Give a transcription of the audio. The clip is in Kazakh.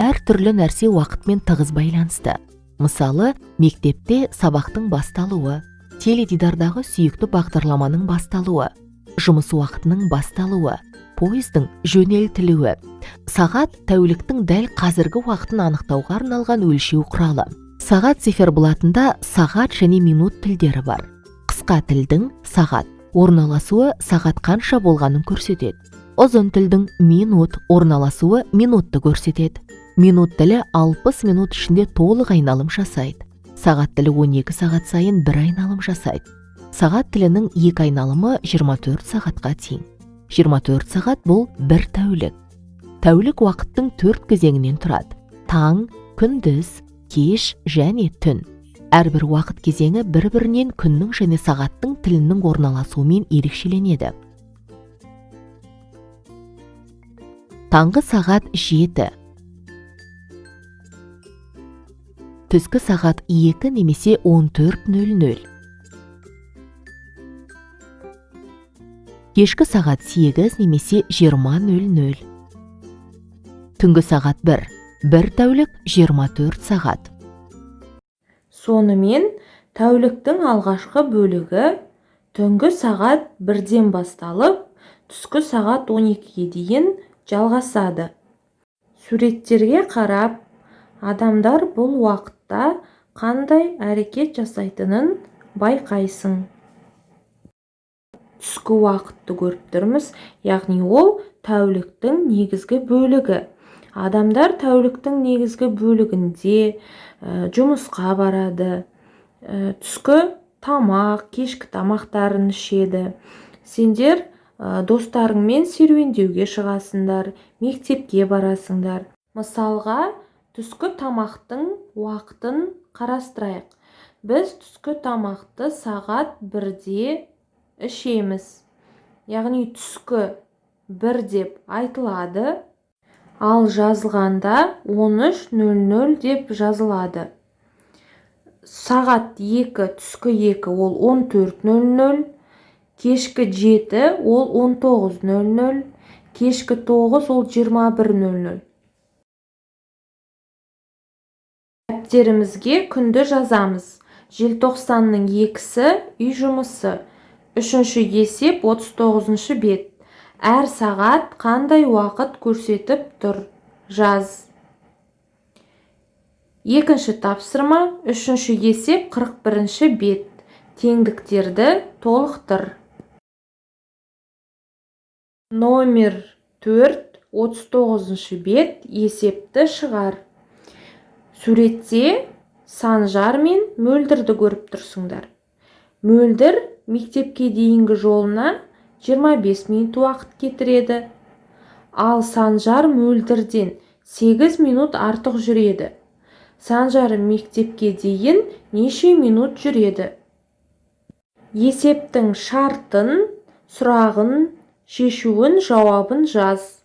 әр түрлі нәрсе уақытмен тығыз байланысты. Мысалы, мектепте сабақтың басталуы, теледидардағы сүйікті бағдарламаның басталуы, жұмыс уақытының басталуы, пойыздың жөнелтілуі. Сағат тәуліктің дәл қазіргі уақытын анықтауға арналған өлшеу құралы. Сағат циферблатында сағат және минут тілдері бар. Қысқа тілдің сағат орналасуы сағат қанша болғанын көрсетеді. Ұзын тілдің минут орналасуы минутты көрсетеді. Минут тілі 60 минут ішінде толық айналым жасайды. Сағат тілі 12 сағат сайын бір айналым жасайды. Сағат тілінің екі айналымы 24 сағатқа тең. 24 сағат бұл бір тәулік. Тәулік уақыттың 4 кезеңінен тұрады. Таң, күндіз, кеш және түн. Әрбір уақыт кезеңі бір-бірінен күннің және сағаттың тілінің орналасуымен ерекшеленеді. Таңғы сағат 7. Түскі сағат 2 немесе 14:00. Кешкі сағат 8 немесе 20:00. Түнгі сағат 1. Бір тәулік 24 сағат. Сонымен тәуліктің алғашқы бөлігі түнгі сағат 1-ден басталып, түскі сағат 12-ге дейін жалғасады. Суреттерге қарап, адамдар бұл уақытта қандай әрекет жасайтынын байқайсың. Түскі уақытты көріп тұрмыз, яғни ол тәуліктің негізгі бөлігі. Адамдар тәуліктің негізгі бөлігінде жұмысқа барады, түскі тамақ, кешкі тамақтарын ішеді. Сендер достарыңмен серуендеуге шығасыңдар, мектепке барасыңдар. Мысалға, түскі тамақтың уақытын қарастырайық. Біз түскі тамақты сағат 1-де ішеміз. Яғни түскі 1 деп айтылады, ал жазылғанда 13:00 деп жазылады. Сағат 2, түскі 2 ол 14:00, кешкі 7 ол 19:00, кешкі 9 ол 21:00. Дәптерімізге күнді жазамыз. Желтоқсанның 2-сі үй жұмысы. 3-ші есеп 39-шы бет. Әр сағат қандай уақыт көрсетіп тұр? Жаз. 2-ші тапсырма, 3-ші есеп 41-ші бет. Теңдіктерді толықтыр. Номер 4, 39-ші бет, есепті шығар. Суретте Санжар мен Мөлдірді көріп тұрсыңдар. Мөлдір мектепке дейінгі жолына 25 минут уақыт кетіреді. Ал Санжар Мөлдірден 8 минут артық жүреді. Санжар мектепке дейін неше минут жүреді? Есептің шартын, сұрағын, шешуін, жауабын жаз.